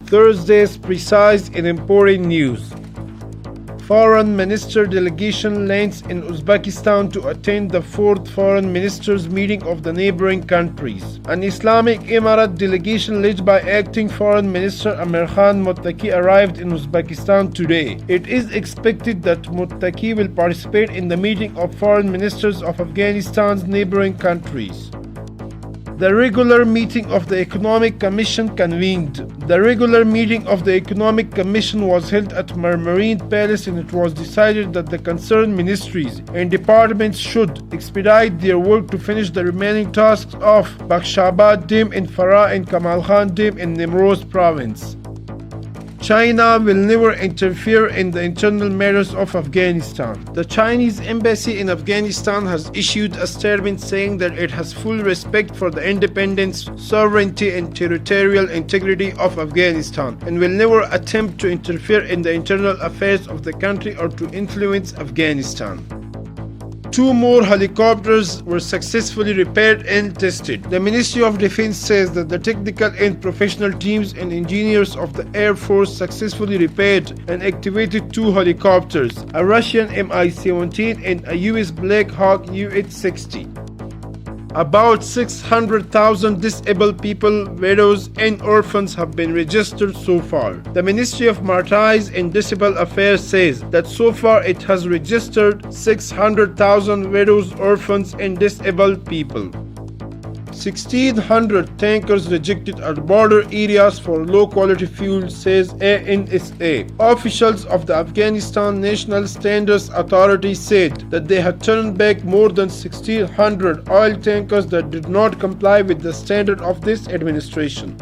Thursday's precise and important news. Foreign Minister delegation lands in Uzbekistan to attend the 4th Foreign Ministers meeting of the neighboring countries. An Islamic Emirate delegation led by Acting Foreign Minister Amir Khan Muttaqi arrived in Uzbekistan today. It is expected that Muttaqi will participate in the meeting of foreign ministers of Afghanistan's neighboring countries. The regular meeting of the Economic Commission convened. The regular meeting of the Economic Commission was held at Marmarine Palace, and it was decided that the concerned ministries and departments should expedite their work to finish the remaining tasks of Bakhshabad Dam in Farah and Kamal Khan Dam in Nimroz province. China will never interfere in the internal matters of Afghanistan. The Chinese embassy in Afghanistan has issued a statement saying that it has full respect for the independence, sovereignty, and territorial integrity of Afghanistan and will never attempt to interfere in the internal affairs of the country or to influence Afghanistan. 2 more helicopters were successfully repaired and tested. The Ministry of Defense says that the technical and professional teams and engineers of the Air Force successfully repaired and activated 2 helicopters, a Russian Mi-17 and a US Black Hawk UH-60. About 600,000 disabled people, widows, and orphans have been registered so far. The Ministry of Maritime and Disabled Affairs says that so far it has registered 600,000 widows, orphans, and disabled people. 1,600 tankers rejected at border areas for low-quality fuel, says ANSA. Officials of the Afghanistan National Standards Authority said that they had turned back more than 1,600 oil tankers that did not comply with the standard of this administration.